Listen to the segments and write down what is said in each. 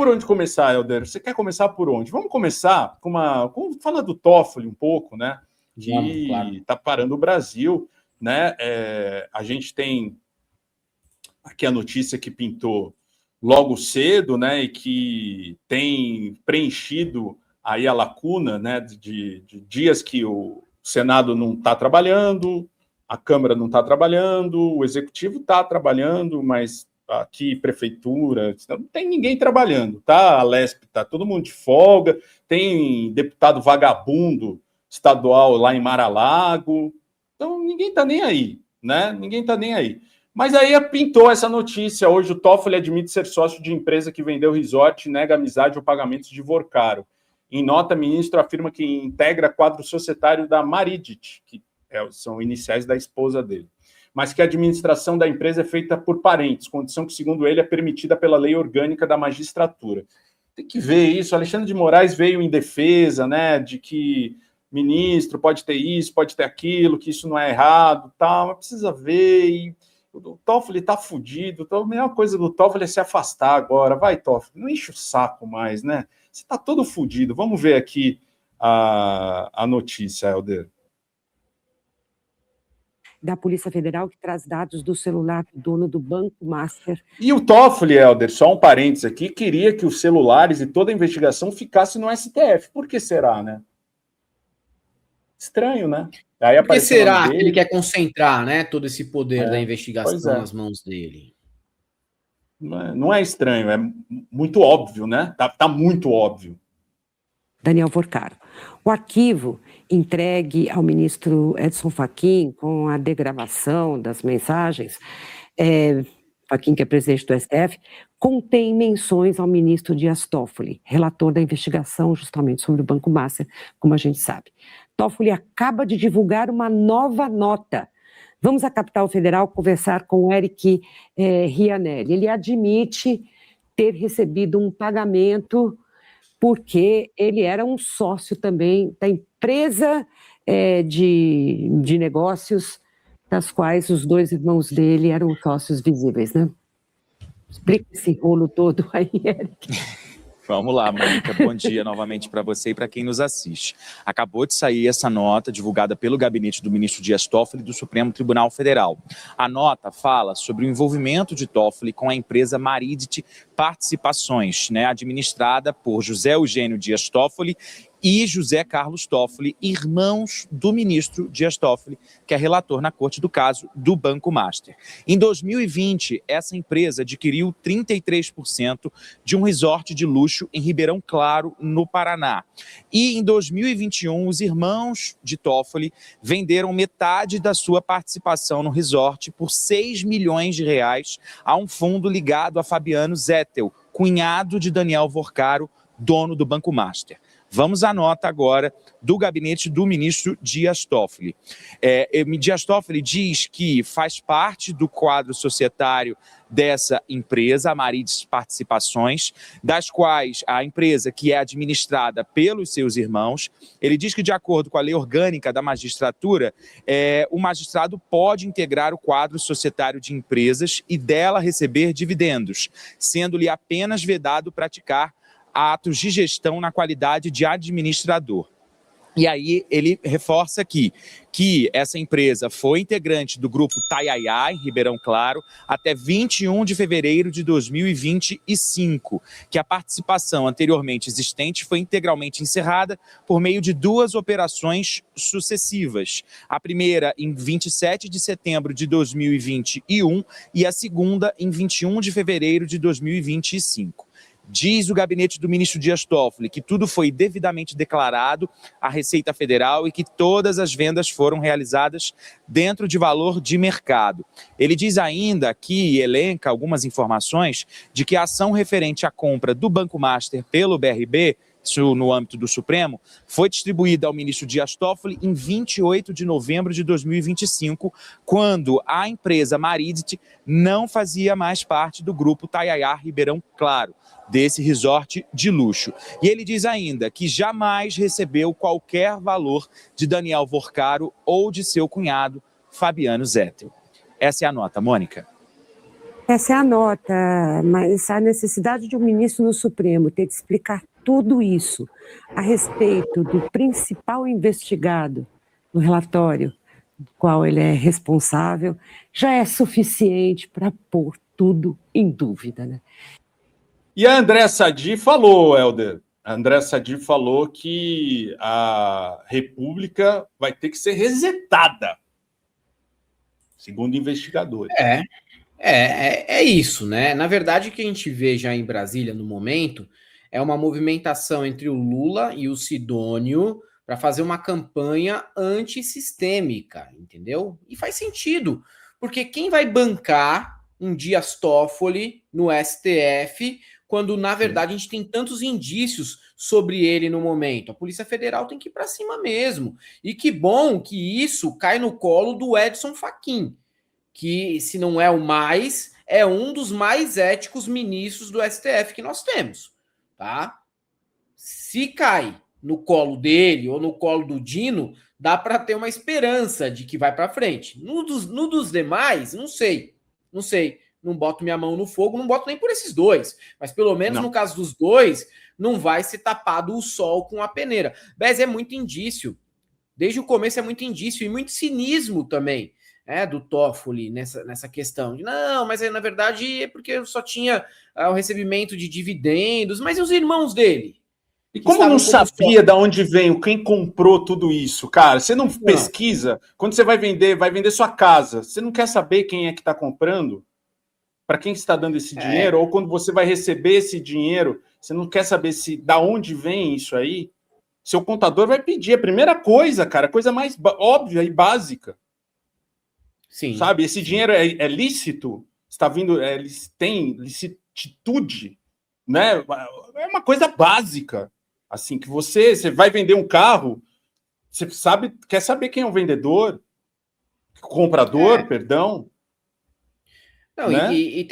por onde começar, Helder? Você quer começar por onde? Vamos começar falando do Toffoli um pouco, né? Que está parando o Brasil, né? A gente tem aqui a notícia que pintou logo cedo, né? E que tem preenchido aí a lacuna, né? De dias que o Senado não está trabalhando, a Câmara não está trabalhando, o Executivo está trabalhando, mas aqui, prefeitura, não tem ninguém trabalhando, tá? A Lesp tá todo mundo de folga, tem deputado vagabundo estadual lá em Mar-a-Lago, então ninguém tá nem aí, né? Ninguém tá nem aí. Mas aí pintou essa notícia, hoje o Toffoli admite ser sócio de empresa que vendeu resort e nega amizade ou pagamentos de Vorcaro. Em nota, ministro afirma que integra quadro societário da Maridit, que são iniciais da esposa dele, mas que a administração da empresa é feita por parentes, condição que, segundo ele, é permitida pela lei orgânica da magistratura. Tem que ver isso. Alexandre de Moraes veio em defesa, né, de que ministro pode ter isso, pode ter aquilo, que isso não é errado, tal, mas precisa ver. E o Toffoli tá fudido. Então, a melhor coisa do Toffoli é se afastar agora. Vai, Toffoli, não enche o saco mais, né? Você tá todo fudido. Vamos ver aqui a notícia, Helder. Da Polícia Federal, que traz dados do celular do dono do Banco Master. E o Toffoli, Helder, só um parênteses aqui, queria que os celulares e toda a investigação ficasse no STF. Por que será, né? Estranho, né? Aí por que será que ele quer concentrar, né, todo esse poder da investigação nas mãos dele? Não é estranho, é muito óbvio, né? Tá muito óbvio. Daniel Vorcaro. O arquivo entregue ao ministro Edson Fachin com a degravação das mensagens, Fachin, que é presidente do STF, contém menções ao ministro Dias Toffoli, relator da investigação justamente sobre o Banco Master, como a gente sabe. Toffoli acaba de divulgar uma nova nota. Vamos à capital federal conversar com o Eric Rianelli. Ele admite ter recebido um pagamento porque ele era um sócio também da empresa de negócios, das quais os dois irmãos dele eram sócios visíveis, né? Explica esse rolo todo aí, Eric. Vamos lá, Mônica. Bom dia novamente para você e para quem nos assiste. Acabou de sair essa nota divulgada pelo gabinete do ministro Dias Toffoli do Supremo Tribunal Federal. A nota fala sobre o envolvimento de Toffoli com a empresa Maridit Participações, né, administrada por José Eugênio Dias Toffoli e José Carlos Toffoli, irmãos do ministro Dias Toffoli, que é relator na corte do caso do Banco Master. Em 2020, essa empresa adquiriu 33% de um resort de luxo em Ribeirão Claro, no Paraná. E em 2021, os irmãos de Toffoli venderam metade da sua participação no resort por 6 milhões de reais a um fundo ligado a Fabiano Zettel, cunhado de Daniel Vorcaro, dono do Banco Master. Vamos à nota agora do gabinete do ministro Dias Toffoli. Dias Toffoli diz que faz parte do quadro societário dessa empresa, a Maridit Participações, das quais a empresa que é administrada pelos seus irmãos. Ele diz que, de acordo com a lei orgânica da magistratura, o magistrado pode integrar o quadro societário de empresas e dela receber dividendos, sendo-lhe apenas vedado praticar atos de gestão na qualidade de administrador. E aí ele reforça aqui que essa empresa foi integrante do grupo Tayaya, em Ribeirão Claro, até 21 de fevereiro de 2025, que a participação anteriormente existente foi integralmente encerrada por meio de 2 operações sucessivas. A primeira em 27 de setembro de 2021 e a segunda em 21 de fevereiro de 2025. Diz o gabinete do ministro Dias Toffoli que tudo foi devidamente declarado à Receita Federal e que todas as vendas foram realizadas dentro de valor de mercado. Ele diz ainda que elenca algumas informações de que a ação referente à compra do Banco Master pelo BRB, isso no âmbito do Supremo, foi distribuída ao ministro Dias Toffoli em 28 de novembro de 2025, quando a empresa Maridit não fazia mais parte do grupo Tayaya Ribeirão Claro, desse resort de luxo. E ele diz ainda que jamais recebeu qualquer valor de Daniel Vorcaro ou de seu cunhado, Fabiano Zettel. Essa é a nota, Mônica. Essa é a nota, mas a necessidade de um ministro no Supremo ter de explicar tudo isso a respeito do principal investigado no relatório do qual ele é responsável já é suficiente para pôr tudo em dúvida, né? E a Andréa Sadi falou, Helder, a Andréa Sadi falou que a República vai ter que ser resetada, segundo investigadores. É isso, né? Na verdade, o que a gente vê já em Brasília no momento é uma movimentação entre o Lula e o Sidônio para fazer uma campanha antissistêmica, entendeu? E faz sentido, porque quem vai bancar um Dias Toffoli no STF quando, na verdade, a gente tem tantos indícios sobre ele no momento? A Polícia Federal tem que ir para cima mesmo. E que bom que isso cai no colo do Edson Fachin, que, se não é o mais, é um dos mais éticos ministros do STF que nós temos, tá? Se cai no colo dele ou no colo do Dino, dá para ter uma esperança de que vai para frente. No dos demais, não sei. Não boto minha mão no fogo, não boto nem por esses dois. Mas pelo menos no caso dos dois, não vai ser tapado o sol com a peneira. Bez, é muito indício. Desde o começo é muito indício e muito cinismo também. Do Toffoli nessa questão. Não, mas na verdade é porque eu só tinha o recebimento de dividendos, mas e os irmãos dele? E como não sabia de onde veio, quem comprou tudo isso, cara? Você não pesquisa? Quando você vai vender sua casa, você não quer saber quem é que está comprando? Para quem está dando esse dinheiro? Ou quando você vai receber esse dinheiro, você não quer saber da onde vem isso aí? Seu contador vai pedir. A primeira coisa, cara, a coisa mais óbvia e básica. Sim. Sabe? Esse dinheiro é lícito? Está vindo, tem licitude, né? É uma coisa básica. Assim, que você vai vender um carro, você quer saber quem é o vendedor, o comprador, perdão. Não, né? e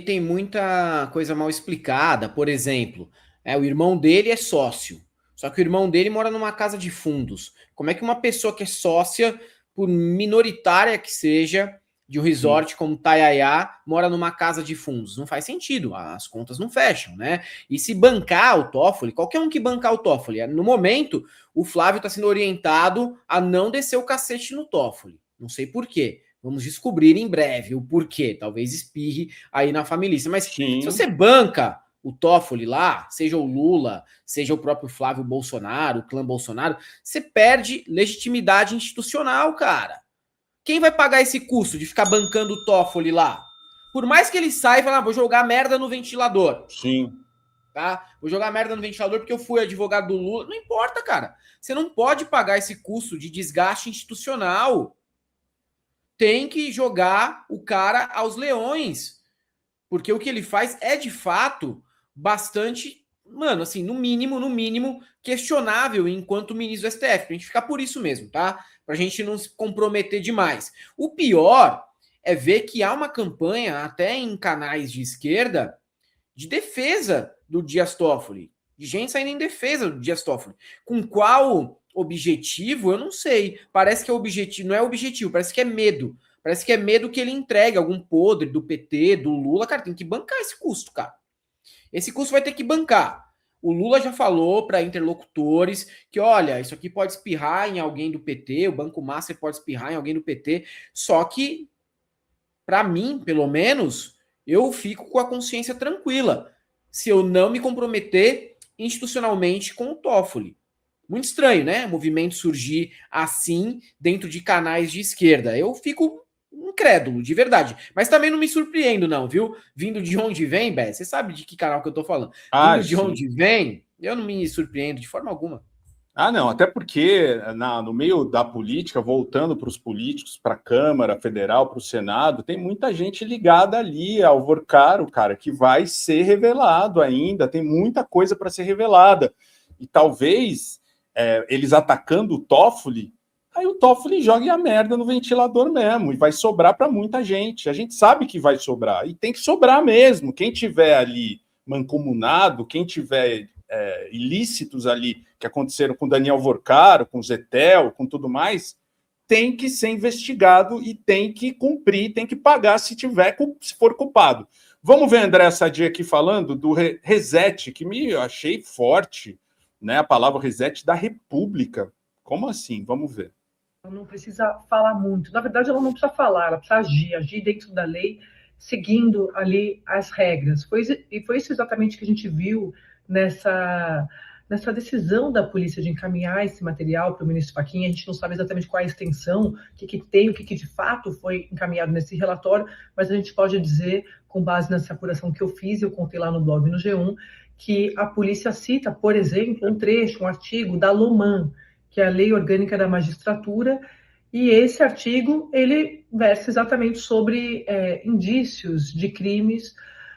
tem muita coisa mal explicada. Por exemplo, o irmão dele é sócio, só que o irmão dele mora numa casa de fundos. Como é que uma pessoa que é sócia, por minoritária que seja, de um resort como Taiaiá, mora numa casa de fundos? Não faz sentido, as contas não fecham, né? E se bancar o Toffoli, qualquer um que bancar o Toffoli, no momento, o Flávio está sendo orientado a não descer o cacete no Toffoli. Não sei por quê. Vamos descobrir em breve o porquê. Talvez espirre aí na família. Mas se você banca o Toffoli lá, seja o Lula, seja o próprio Flávio Bolsonaro, o clã Bolsonaro, você perde legitimidade institucional, cara. Quem vai pagar esse custo de ficar bancando o Toffoli lá? Por mais que ele saia e fale, vou jogar merda no ventilador. Sim. Tá? Vou jogar merda no ventilador porque eu fui advogado do Lula. Não importa, cara. Você não pode pagar esse custo de desgaste institucional. Tem que jogar o cara aos leões. Porque o que ele faz é, de fato, bastante, assim, no mínimo, questionável enquanto ministro do STF. Pra gente ficar por isso mesmo, tá? Pra gente não se comprometer demais. O pior é ver que há uma campanha, até em canais de esquerda, de defesa do Dias Toffoli. De gente saindo em defesa do Dias Toffoli. Com qual objetivo, eu não sei. Parece que é objetivo, não é objetivo, parece que é medo. Parece que é medo que ele entregue algum podre do PT, do Lula. Cara, tem que bancar esse custo, cara. Esse custo vai ter que bancar. O Lula já falou para interlocutores que, olha, isso aqui pode espirrar em alguém do PT, o Banco Master pode espirrar em alguém do PT, só que, para mim, pelo menos, eu fico com a consciência tranquila se eu não me comprometer institucionalmente com o Toffoli. Muito estranho, né? O movimento surgir assim dentro de canais de esquerda. Eu fico incrédulo, de verdade. Mas também não me surpreendo, não, viu? Vindo de onde vem, Bé, você sabe de que canal que eu tô falando. Vindo de onde vem, eu não me surpreendo de forma alguma. Não, até porque no meio da política, voltando para os políticos, para a Câmara Federal, para o Senado, tem muita gente ligada ali ao Vorcaro, cara, que vai ser revelado ainda, tem muita coisa para ser revelada. E talvez eles atacando o Toffoli, aí o Toffoli joga a merda no ventilador mesmo, e vai sobrar para muita gente. A gente sabe que vai sobrar, e tem que sobrar mesmo. Quem tiver ali mancomunado, quem tiver ilícitos ali, que aconteceram com Daniel Vorcaro, com Zetel, com tudo mais, tem que ser investigado e tem que cumprir, tem que pagar se for culpado. Vamos ver André Sadi aqui falando do reset, que eu achei forte, né? A palavra reset da República. Como assim? Vamos ver. Ela não precisa falar muito. Na verdade, ela não precisa falar, ela precisa agir dentro da lei, seguindo ali as regras. E foi isso exatamente que a gente viu nessa decisão da polícia de encaminhar esse material para o ministro Fachin. A gente não sabe exatamente qual é a extensão, o que tem, o que de fato foi encaminhado nesse relatório, mas a gente pode dizer, com base nessa apuração que eu fiz, eu contei lá no blog no G1, que a polícia cita, por exemplo, um trecho, um artigo da LOMAN, que é a Lei Orgânica da Magistratura, e esse artigo, ele versa exatamente sobre indícios de crimes,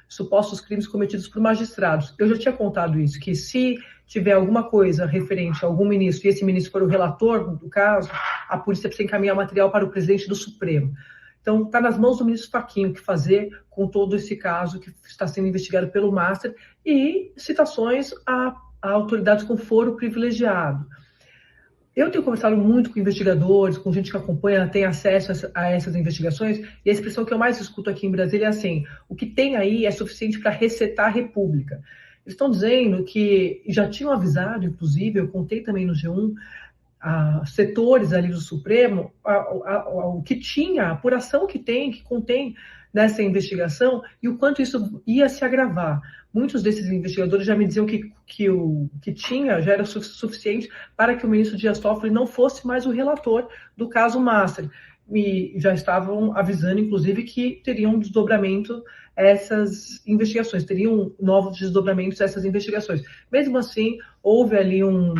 supostos crimes cometidos por magistrados. Eu já tinha contado isso, que se tiver alguma coisa referente a algum ministro, e esse ministro for o relator do caso, a polícia precisa encaminhar material para o presidente do Supremo. Então, está nas mãos do ministro Fachin o que fazer com todo esse caso que está sendo investigado pelo Master e citações a autoridades com foro privilegiado. Eu tenho conversado muito com investigadores, com gente que acompanha, tem acesso a essas investigações, e a expressão que eu mais escuto aqui em Brasília é assim: o que tem aí é suficiente para resetar a República. Eles estão dizendo que já tinham avisado, inclusive, eu contei também no G1, setores ali do Supremo, o que tinha, a apuração que contém nessa investigação e o quanto isso ia se agravar. Muitos desses investigadores já me diziam que o que tinha já era suficiente para que o ministro Dias Toffoli não fosse mais o relator do caso Master. E já estavam avisando, inclusive, que teriam um desdobramento essas investigações, teriam novos desdobramentos dessas investigações. Mesmo assim, houve ali um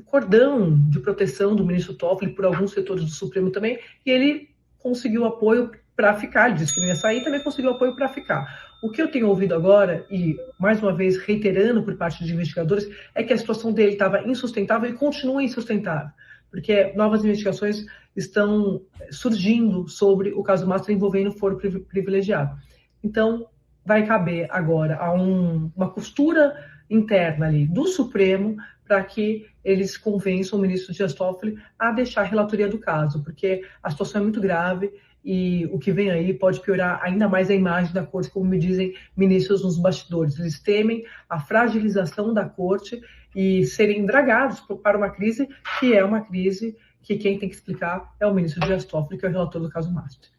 cordão de proteção do ministro Toffoli por alguns setores do Supremo também, e ele conseguiu apoio para ficar. Ele disse que não ia sair, também conseguiu apoio para ficar. O que eu tenho ouvido agora, e mais uma vez reiterando por parte de investigadores, é que a situação dele estava insustentável e continua insustentável, porque novas investigações estão surgindo sobre o caso Master envolvendo foro privilegiado. Então, vai caber agora a uma costura interna ali do Supremo para que eles convençam o ministro Dias Toffoli a deixar a relatoria do caso, porque a situação é muito grave e o que vem aí pode piorar ainda mais a imagem da corte, como me dizem ministros nos bastidores. Eles temem a fragilização da corte e serem dragados para uma crise que é uma crise que quem tem que explicar é o ministro Dias Toffoli, que é o relator do caso Master.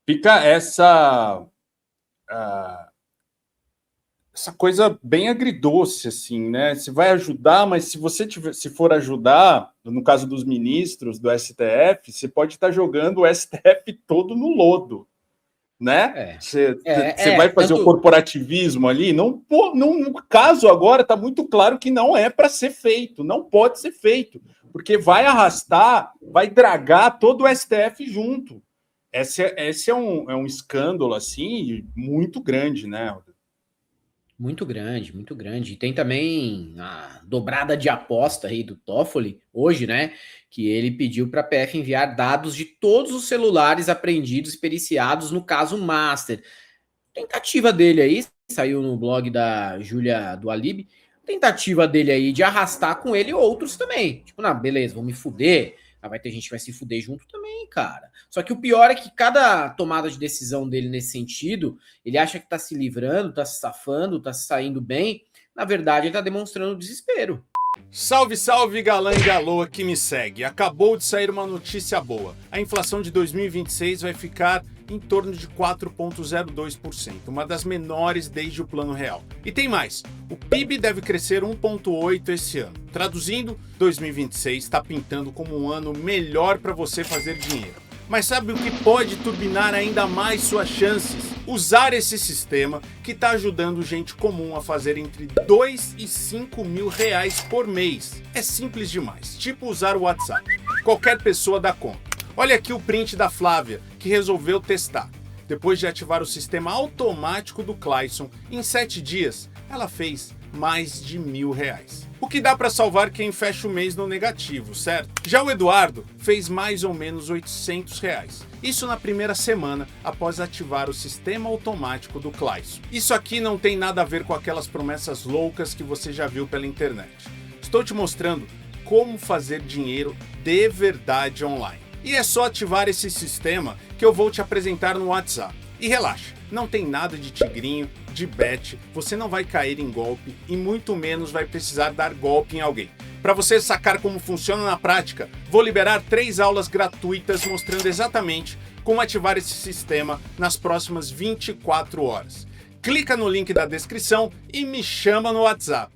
Fica essa coisa bem agridoce, assim, né? Você vai ajudar, mas se for ajudar, no caso dos ministros do STF, você pode estar jogando o STF todo no lodo, né? Você vai fazer o corporativismo ali? No caso agora está muito claro que não é para ser feito, não pode ser feito, porque vai arrastar, vai dragar todo o STF junto. Esse é um escândalo, assim, muito grande, né? Muito grande, muito grande. E tem também a dobrada de aposta aí do Toffoli, hoje, né? Que ele pediu para a PF enviar dados de todos os celulares apreendidos e periciados no caso Master. Tentativa dele aí, saiu no blog da Júlia do Alib, tentativa dele aí de arrastar com ele outros também. Tipo, não, beleza, vou me fuder. Vai ter gente que vai se fuder junto também, cara. Só que o pior é que cada tomada de decisão dele nesse sentido, ele acha que tá se livrando, tá se safando, tá se saindo bem. Na verdade, ele tá demonstrando desespero. Salve, salve, galã e galoa que me segue. Acabou de sair uma notícia boa. A inflação de 2026 vai ficar em torno de 4,02%, uma das menores desde o Plano Real. E tem mais, o PIB deve crescer 1,8% esse ano. Traduzindo, 2026 está pintando como um ano melhor para você fazer dinheiro. Mas sabe o que pode turbinar ainda mais suas chances? Usar esse sistema que está ajudando gente comum a fazer entre 2 e 5 mil reais por mês. É simples demais, tipo usar o WhatsApp. Qualquer pessoa dá conta. Olha aqui o print da Flávia, que resolveu testar. Depois de ativar o sistema automático do Clayson, em 7 dias, ela fez mais de R$1.000. O que dá para salvar quem fecha o mês no negativo, certo? Já o Eduardo fez mais ou menos R$800. Isso na primeira semana após ativar o sistema automático do Clayson. Isso aqui não tem nada a ver com aquelas promessas loucas que você já viu pela internet. Estou te mostrando como fazer dinheiro de verdade online. E é só ativar esse sistema que eu vou te apresentar no WhatsApp. E relaxa, não tem nada de tigrinho, de bet, você não vai cair em golpe e muito menos vai precisar dar golpe em alguém. Para você sacar como funciona na prática, vou liberar 3 aulas gratuitas mostrando exatamente como ativar esse sistema nas próximas 24 horas. Clica no link da descrição e me chama no WhatsApp.